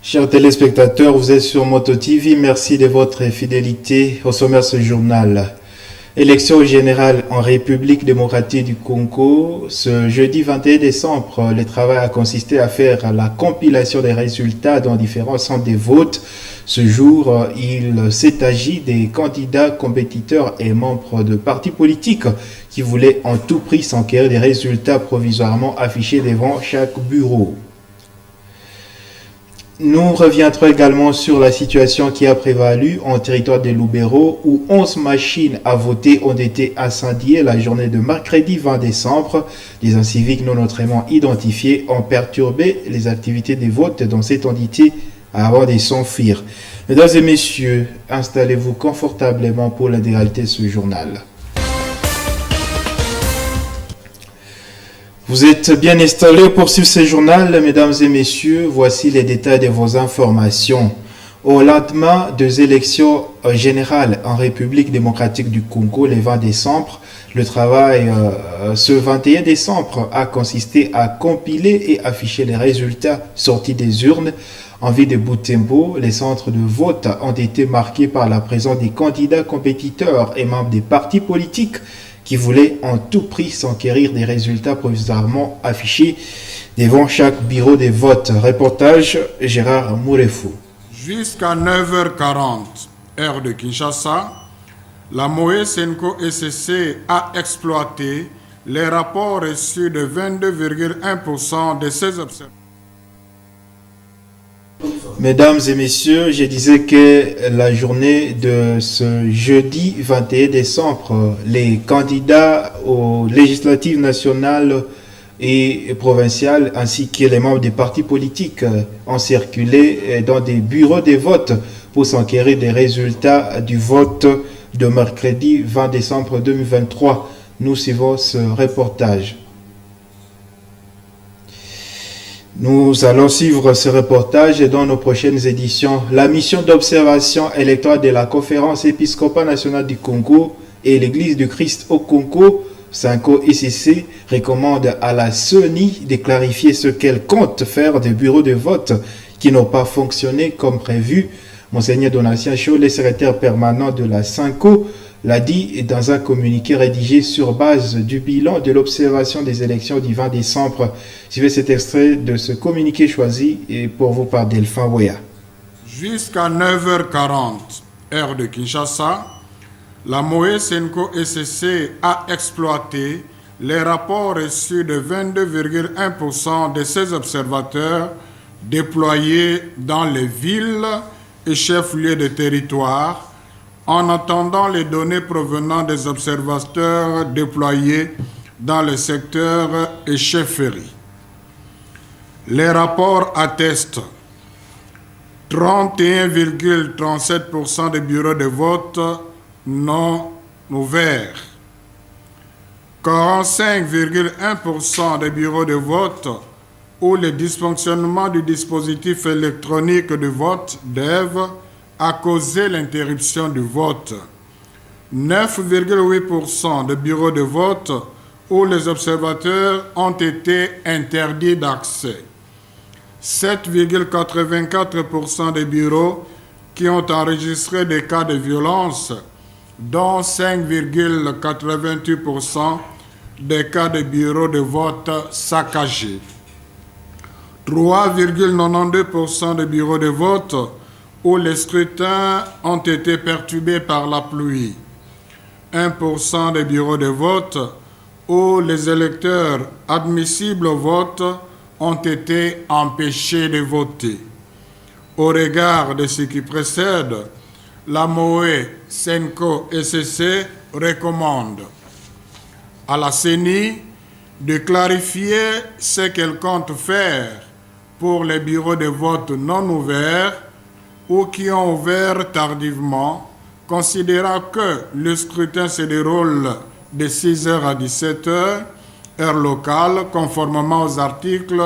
Chers téléspectateurs, vous êtes sur Moto TV. Merci de votre fidélité au sommaire de ce journal. Élection générale en République démocratique du Congo. Ce jeudi 21 décembre, le travail a consisté à faire la compilation des résultats dans différents centres de vote. Ce jour, il s'est agi des candidats, compétiteurs et membres de partis politiques qui voulaient en tout prix s'enquérir des résultats provisoirement affichés devant chaque bureau. Nous reviendrons également sur la situation qui a prévalu en territoire de Lubero où 11 machines à voter ont été incendiées la journée de mercredi 20 décembre. Des inciviques non autrement identifiés ont perturbé les activités des votes dans cette entité avant de s'enfuir. Mesdames et messieurs, installez-vous confortablement pour l'intégralité de ce journal. Vous êtes bien installés pour suivre ce journal, mesdames et messieurs. Voici les détails de vos informations. Au lendemain des élections générales en République démocratique du Congo le 20 décembre, le travail ce 21 décembre a consisté à compiler et afficher les résultats sortis des urnes. En ville de Butembo, les centres de vote ont été marqués par la présence des candidats compétiteurs et membres des partis politiques qui voulaient en tout prix s'enquérir des résultats provisoirement affichés devant chaque bureau de vote. Reportage Gérard Mourefou. Jusqu'à 9h40, heure de Kinshasa, la Moé Senko SCC a exploité les rapports reçus de 22,1% de ses observateurs. Mesdames et messieurs, je disais que la journée de ce jeudi 21 décembre, les candidats aux législatives nationales et provinciales ainsi que les membres des partis politiques ont circulé dans des bureaux de vote pour s'enquérir des résultats du vote de mercredi 20 décembre 2023. Nous suivons ce reportage. Nous allons suivre ce reportage dans nos prochaines éditions. La mission d'observation électorale de la Conférence épiscopale nationale du Congo et l'Église du Christ au Congo, Senko SCC, recommande à la CENI de clarifier ce qu'elle compte faire des bureaux de vote qui n'ont pas fonctionné comme prévu. Monseigneur Donatien Chaud, le secrétaire permanent de la Senko, l'a dit dans un communiqué rédigé sur base du bilan de l'observation des élections du 20 décembre. Suivez cet extrait de ce communiqué choisi pour vous par Delphin Woya. Jusqu'à 9h40, heure de Kinshasa, la Moé Senko SCC a exploité les rapports reçus de 22,1% de ses observateurs déployés dans les villes et chefs-lieux de territoire, en attendant les données provenant des observateurs déployés dans le secteur et chefferies. Les rapports attestent 31,37% des bureaux de vote non ouverts, 45,1% des bureaux de vote où le dysfonctionnement du dispositif électronique de vote DEV a causé l'interruption du vote, 9,8% de bureaux de vote où les observateurs ont été interdits d'accès, 7,84% des bureaux qui ont enregistré des cas de violence, dont 5,88% des cas de bureaux de vote saccagés, 3,92% de bureaux de vote où les scrutins ont été perturbés par la pluie, 1% des bureaux de vote où les électeurs admissibles au vote ont été empêchés de voter. Au regard de ce qui précède, la Moé Senko SCC recommande à la CENI de clarifier ce qu'elle compte faire pour les bureaux de vote non ouverts ou qui ont ouvert tardivement, considérant que le scrutin se déroule de 6h à 17h, heure locale, conformément aux articles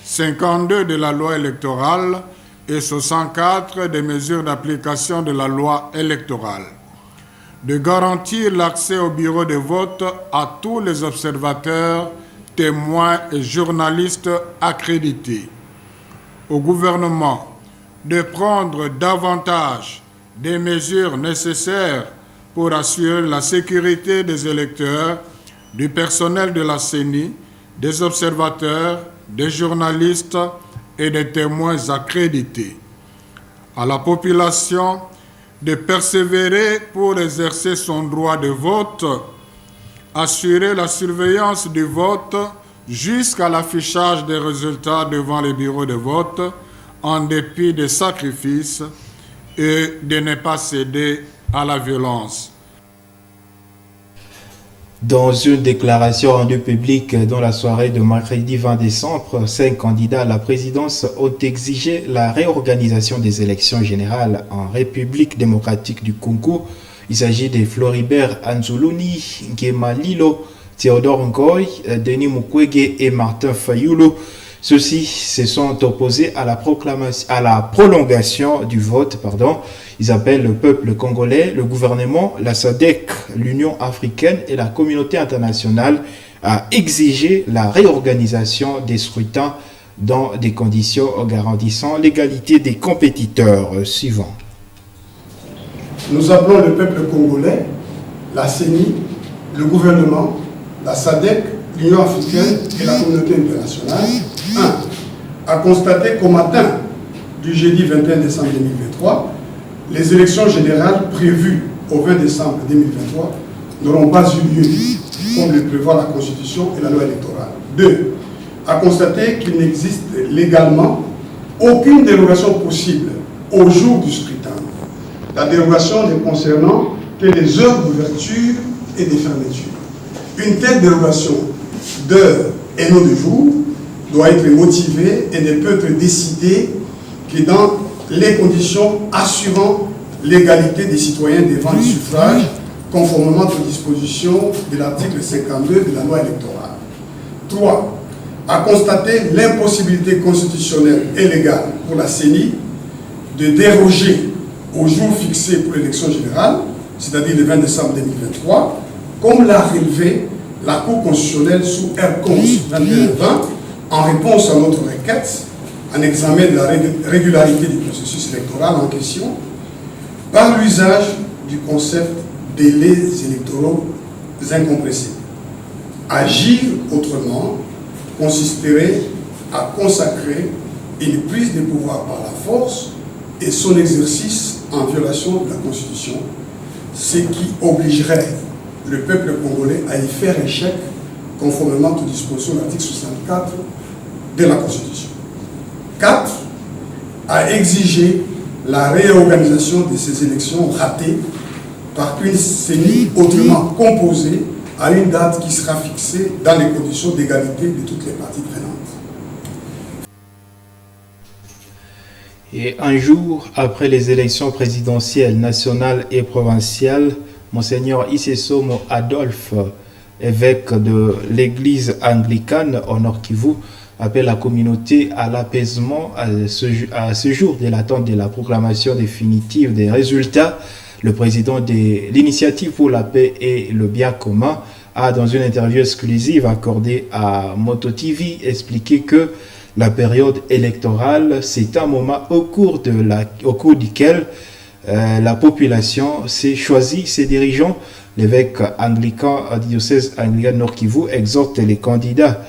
52 de la loi électorale et 64 des mesures d'application de la loi électorale. De garantir l'accès au bureau de vote à tous les observateurs, témoins et journalistes accrédités. Au gouvernement de prendre davantage des mesures nécessaires pour assurer la sécurité des électeurs, du personnel de la CENI, des observateurs, des journalistes et des témoins accrédités. À la population de persévérer pour exercer son droit de vote, assurer la surveillance du vote jusqu'à l'affichage des résultats devant les bureaux de vote, en dépit des sacrifices, et de ne pas céder à la violence. Dans une déclaration rendue publique dans la soirée de mercredi 20 décembre, 5 candidats à la présidence ont exigé la réorganisation des élections générales en République démocratique du Congo. Il s'agit de Floribert Anzuluni, Ngema Lilo, Théodore Ngoy, Denis Mukwege et Martin Fayulu. Ceux-ci se sont opposés à la prolongation du vote. Ils appellent le peuple congolais, le gouvernement, la SADC, l'Union africaine et la communauté internationale à exiger la réorganisation des scrutins dans des conditions garantissant l'égalité des compétiteurs. Suivant. Nous appelons le peuple congolais, la CENI, le gouvernement, la SADC, l'Union africaine et la communauté internationale, 1. À constater qu'au matin du jeudi 21 décembre 2023, les élections générales prévues au 20 décembre 2023 n'auront pas eu lieu, comme le prévoit la Constitution et la loi électorale. 2. À constater qu'il n'existe légalement aucune dérogation possible au jour du scrutin. La dérogation ne concernant que les heures d'ouverture et de fermeture. Une telle dérogation d'heure et non de jour doit être motivée et ne peut être décidée que dans les conditions assurant l'égalité des citoyens devant le suffrage, conformément aux dispositions de l'article 52 de la loi électorale. 3. À constater l'impossibilité constitutionnelle et légale pour la CENI de déroger au jour fixé pour l'élection générale, c'est-à-dire le 20 décembre 2023, comme l'a relevé la Cour constitutionnelle sous R11 2120 en réponse à notre requête, en examen de la régularité du processus électoral en question, par l'usage du concept délais électoraux incompressibles. Agir autrement consisterait à consacrer une prise de pouvoir par la force et son exercice en violation de la Constitution, ce qui obligerait le peuple congolais à y faire échec conformément aux dispositions de l'article 64 de la Constitution. 4. À exiger la réorganisation de ces élections ratées par une CENI autrement composée à une date qui sera fixée dans les conditions d'égalité de toutes les parties prenantes. Et un jour après les élections présidentielles, nationales et provinciales, Monseigneur Isesomo Adolphe, évêque de l'église anglicane au Nord Kivu, appelle la communauté à l'apaisement à ce jour de l'attente de la proclamation définitive des résultats. Le président de l'Initiative pour la paix et le bien commun a, dans une interview exclusive accordée à Moto TV, expliqué que la période électorale, c'est un moment au cours duquel la population s'est choisie ses dirigeants. L'évêque anglican du diocèse anglican Nord Kivu exhorte les candidats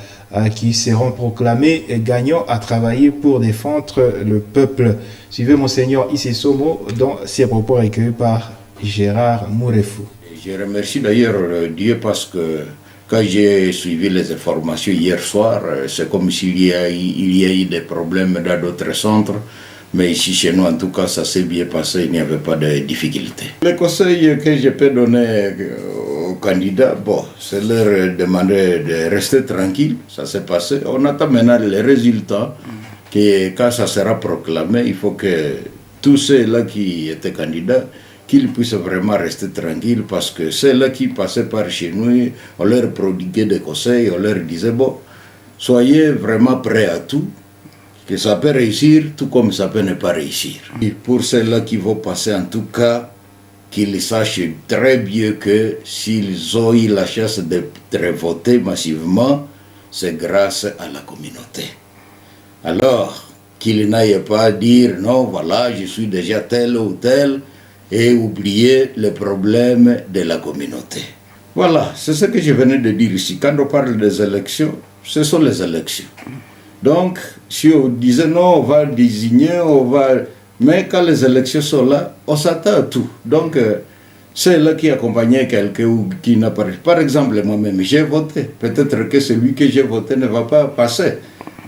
qui seront proclamés gagnants à travailler pour défendre le peuple. Suivez Monseigneur Isesomo dans ses propos recueillis par Gérard Mourefou. Je remercie d'ailleurs Dieu parce que quand j'ai suivi les informations hier soir, c'est comme s'il y a eu des problèmes dans d'autres centres. Mais ici, chez nous, en tout cas, ça s'est bien passé, il n'y avait pas de difficultés. Le conseil que je peux donner aux candidats, c'est leur demander de rester tranquille, ça s'est passé. On attend maintenant les résultats, que quand ça sera proclamé, il faut que tous ceux-là qui étaient candidats, qu'ils puissent vraiment rester tranquilles, parce que ceux-là qui passaient par chez nous, on leur prodiguait des conseils, on leur disait, soyez vraiment prêts à tout, que ça peut réussir tout comme ça peut ne pas réussir. Et pour ceux-là qui vont passer, en tout cas, qu'ils sachent très bien que s'ils ont eu la chance d'être votés massivement, c'est grâce à la communauté. Alors, qu'il n'aille pas dire non, voilà, je suis déjà tel ou tel, et oublier le problème de la communauté. Voilà, c'est ce que je venais de dire ici. Quand on parle des élections, ce sont les élections. Donc, si on disait non, on va désigner, mais quand les élections sont là, on s'attend à tout. Donc, c'est là qui accompagnait quelqu'un ou qui n'apparaît. Par exemple, moi-même, j'ai voté. Peut-être que celui que j'ai voté ne va pas passer.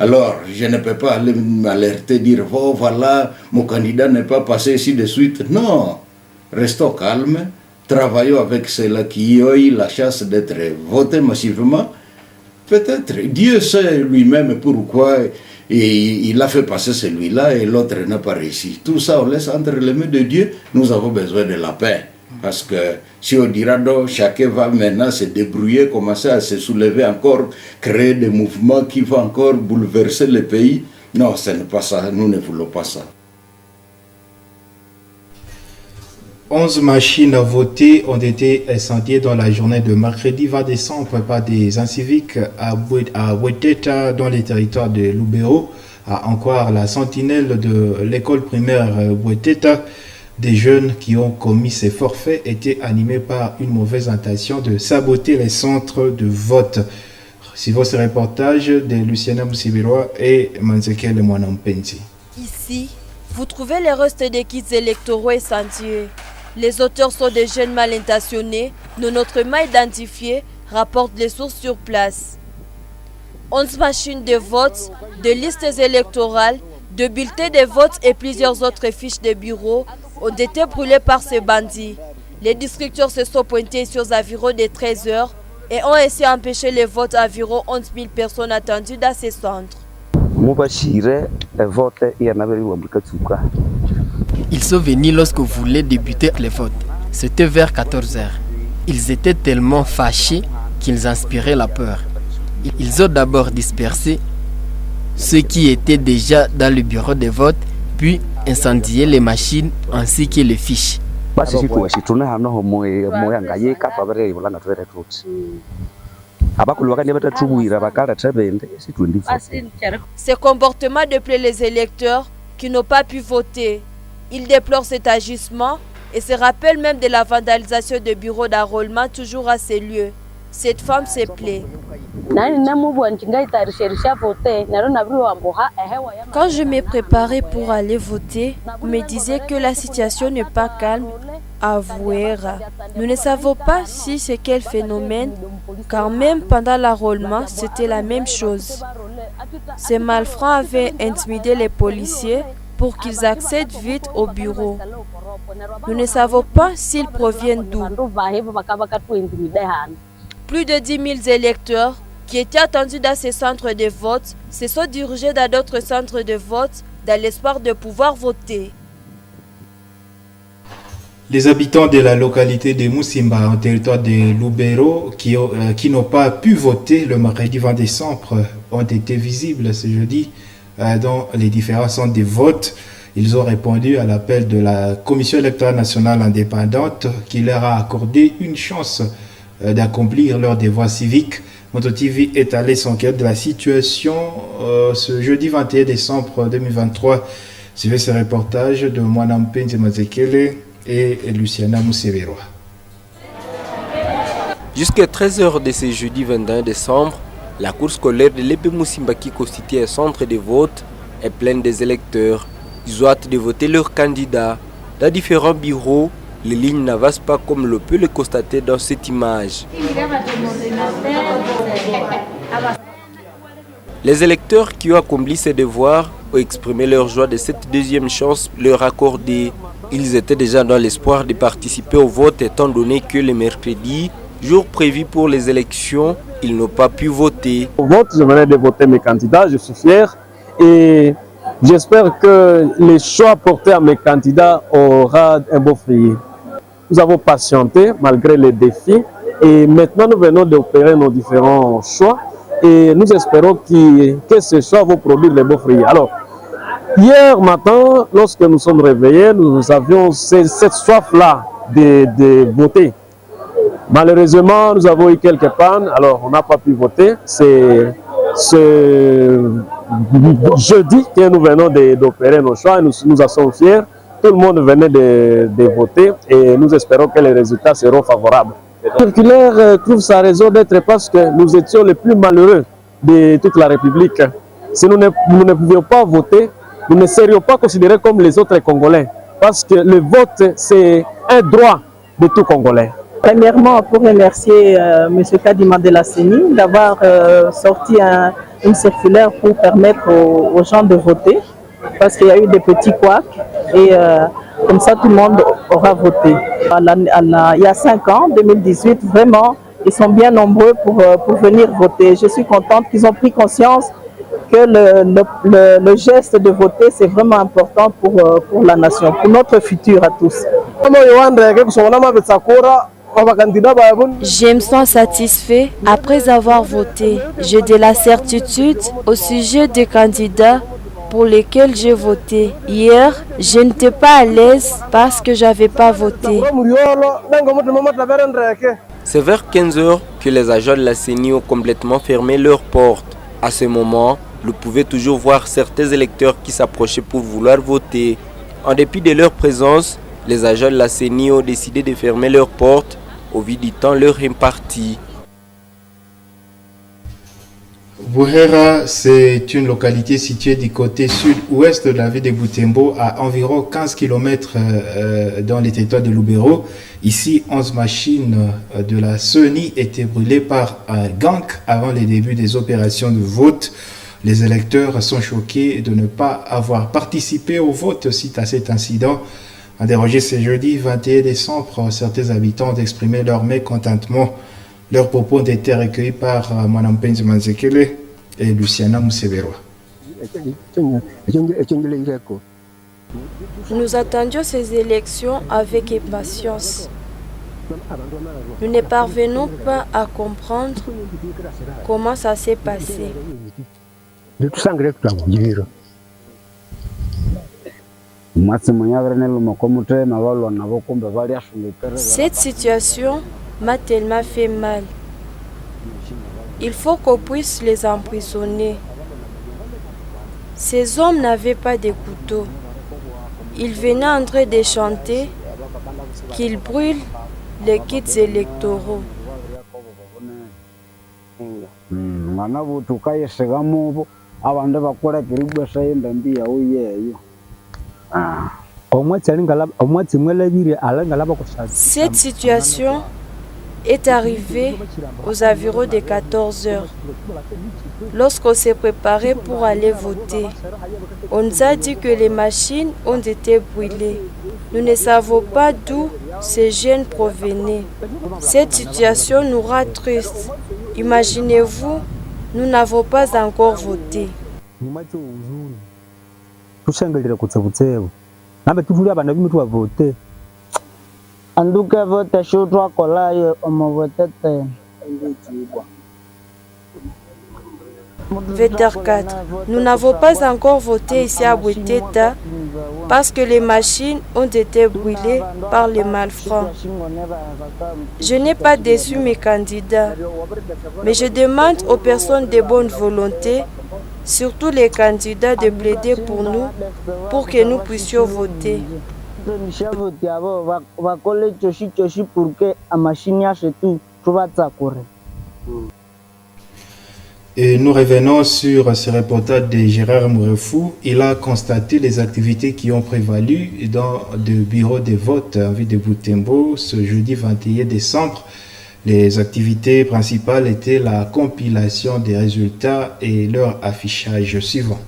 Alors, je ne peux pas aller m'alerter, dire, oh, voilà, mon candidat n'est pas passé, ainsi de suite. Non, restons calmes, travaillons avec ceux-là qui ont eu la chance d'être votés massivement. Peut-être, Dieu sait lui-même pourquoi il a fait passer celui-là et l'autre n'a pas réussi. Tout ça, on laisse entre les mains de Dieu. Nous avons besoin de la paix. Parce que si on dira donc, chacun va maintenant se débrouiller, commencer à se soulever encore, créer des mouvements qui vont encore bouleverser le pays, non, ce n'est pas ça, nous ne voulons pas ça. 11 machines à voter ont été incendiées dans la journée de mercredi 20 décembre par des inciviques à Bweteta dans les territoires de Lubero. À encore la sentinelle de l'école primaire Bweteta, des jeunes qui ont commis ces forfaits étaient animés par une mauvaise intention de saboter les centres de vote. Suivons ce reportage de Luciana Moussibiroa et Manzekel Mwanampenzi. Ici, vous trouvez les restes des kits électoraux incendiés. Les auteurs sont des jeunes mal intentionnés, non autrement identifiés, rapportent les sources sur place. 11 machines de vote, de listes électorales, de bulletins de vote et plusieurs autres fiches de bureau ont été brûlés par ces bandits. Les destructeurs se sont pointés sur environ de 13 heures et ont essayé d'empêcher les votes à environ 11 000 personnes attendues dans ces centres. Ils sont venus lorsque vous voulez débuter les votes. C'était vers 14 heures. Ils étaient tellement fâchés qu'ils inspiraient la peur. Ils ont d'abord dispersé ceux qui étaient déjà dans le bureau de vote, puis incendié les machines ainsi que les fiches. Ce comportement déplaît les électeurs qui n'ont pas pu voter. Ils déplorent cet agissement et se rappellent même de la vandalisation de bureaux d'enrôlement toujours à ces lieux. Cette femme se plaît. Quand je me préparais pour aller voter, on me disait que la situation n'est pas calme à Vuera. Nous ne savons pas si c'est quel phénomène, car même pendant l'enrôlement, c'était la même chose. Ces malfrats avaient intimidé les policiers pour qu'ils accèdent vite au bureau. Nous ne savons pas s'ils proviennent d'où. Plus de 10 000 électeurs qui étaient attendus dans ces centres de vote se sont dirigés dans d'autres centres de vote dans l'espoir de pouvoir voter. Les habitants de la localité de Musimba, en territoire de Lubero, qui n'ont pas pu voter le mercredi 20 décembre, ont été visibles ce jeudi dans les différents centres de vote. Ils ont répondu à l'appel de la Commission électorale nationale indépendante qui leur a accordé une chance d'accomplir leur devoir civique. Moto TV est allé s'enquêter de la situation ce jeudi 21 décembre 2023. Suivez ce reportage de Mwanampenzi Mazekele et Luciana Moussibiroa. Jusqu'à 13h de ce jeudi 21 décembre, la cour scolaire de l'Épée Musimba, qui constitue un centre de vote, est pleine des électeurs. Ils ont hâte de voter leurs candidats. Dans différents bureaux, les lignes n'avancent pas comme l'on peut le constater dans cette image. Les électeurs qui ont accompli ces devoirs ont exprimé leur joie de cette deuxième chance leur accordée. Ils étaient déjà dans l'espoir de participer au vote étant donné que le mercredi, jour prévu pour les élections, ils n'ont pas pu voter. Au vote, je venais de voter mes candidats, je suis fier et j'espère que les choix portés à mes candidats aura un beau fruit. Nous avons patienté malgré les défis et maintenant nous venons d'opérer nos différents choix et nous espérons que ce choix va produire les beaux fruits. Alors, hier matin, lorsque nous sommes réveillés, nous avions cette soif-là de voter. Malheureusement, nous avons eu quelques pannes, alors on n'a pas pu voter. C'est ce jeudi que nous venons d'opérer nos choix. Nous en sommes fiers. Tout le monde venait de voter et nous espérons que les résultats seront favorables. La circulaire trouve sa raison d'être parce que nous étions les plus malheureux de toute la République. Si nous ne pouvions pas voter, nous ne serions pas considérés comme les autres Congolais. Parce que le vote, c'est un droit de tout Congolais. Premièrement, pour remercier M. Kadima de la CENI d'avoir sorti une circulaire pour permettre aux gens de voter. Parce qu'il y a eu des petits couacs et comme ça tout le monde aura voté. Il y a 5 ans, 2018, vraiment, ils sont bien nombreux pour venir voter. Je suis contente qu'ils ont pris conscience que le geste de voter, c'est vraiment important pour la nation, pour notre futur à tous. Je me sens satisfait après avoir voté. J'ai de la certitude au sujet des candidats pour lesquels j'ai voté. Hier, je n'étais pas à l'aise parce que j'avais pas voté. C'est vers 15h que les agents de la CENI ont complètement fermé leurs portes. À ce moment, vous pouvez toujours voir certains électeurs qui s'approchaient pour vouloir voter. En dépit de leur présence, les agents de la CENI ont décidé de fermer leurs portes au vu du temps leur imparti. Bouhera, c'est une localité située du côté sud-ouest de la ville de Butembo, à environ 15 km dans les territoires de Lubero. Ici, 11 machines de la CENI étaient brûlées par un gang avant le début des opérations de vote. Les électeurs sont choqués de ne pas avoir participé au vote suite à cet incident. En dérogé ce jeudi 21 décembre, certains habitants ont exprimé leur mécontentement. Leurs propos ont été recueillis par Mwanampenzi Manzekele et Luciana Mousseverwa. Nous attendions ces élections avec impatience. Nous ne parvenons pas à comprendre comment ça s'est passé. Cette situation m'a tellement fait mal. Il faut qu'on puisse les emprisonner. Ces hommes n'avaient pas de couteaux. Ils venaient en train de chanter qu'ils brûlent les kits électoraux. Cette situation est arrivée aux environs de 14 heures. Lorsqu'on s'est préparé pour aller voter, on nous a dit que les machines ont été brûlées. Nous ne savons pas d'où ces jeunes provenaient. Cette situation nous rend tristes. Imaginez-vous, nous n'avons pas encore voté. Anduke vote shutwa kolayo omovotete. 20h04. Nous n'avons pas encore voté ici à Boueteta parce que les machines ont été brûlées par les malfrats. Je n'ai pas déçu mes candidats, mais je demande aux personnes de bonne volonté, surtout les candidats, de plaider pour nous, pour que nous puissions voter. Et nous revenons sur ce reportage de Gérard Mourefou. Il a constaté les activités qui ont prévalu dans le bureau de vote en ville de Butembo ce jeudi 21 décembre. Les activités principales étaient la compilation des résultats et leur affichage suivant.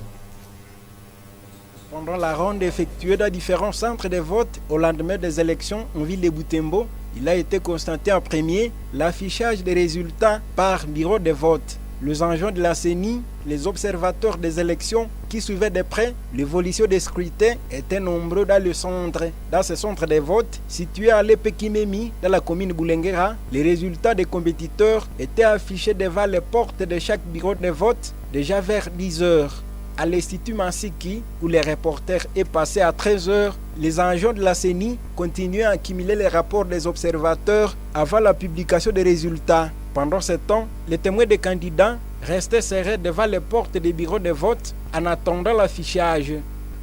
Pendant la ronde effectuée dans différents centres de vote au lendemain des élections en ville de Butembo, il a été constaté en premier l'affichage des résultats par bureau de vote. Les agents de la CENI, les observateurs des élections qui suivaient de près l'évolution des scrutins étaient nombreux dans le centre. Dans ce centre de vote, situé à Lepekimemi, dans la commune Boulenguera, les résultats des compétiteurs étaient affichés devant les portes de chaque bureau de vote déjà vers 10 heures. À l'Institut Mansiki, où les reporters est passé à 13 heures, les agents de la CENI continuaient à accumuler les rapports des observateurs avant la publication des résultats. Pendant ce temps, les témoins des candidats restaient serrés devant les portes des bureaux de vote en attendant l'affichage.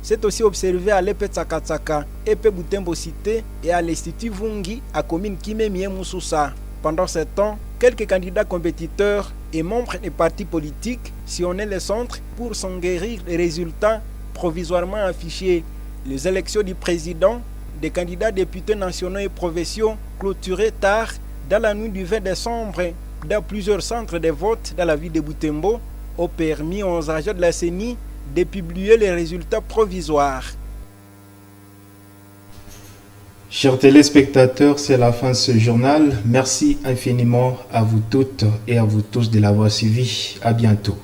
C'est aussi observé à l'Epe Tsakatsaka, Epe Butembo Cité et à l'Institut Vungi à commune Kimemie Moussoussa. Pendant ce temps, quelques candidats compétiteurs et membres des partis politiques sillonnaient les centres pour s'enquérir les résultats provisoirement affichés. Les élections du président, des candidats députés nationaux et provinciaux clôturées tard dans la nuit du 20 décembre dans plusieurs centres de vote dans la ville de Butembo ont permis aux agents de la CENI de publier les résultats provisoires. Chers téléspectateurs, c'est la fin de ce journal. Merci infiniment à vous toutes et à vous tous de l'avoir suivi. À bientôt.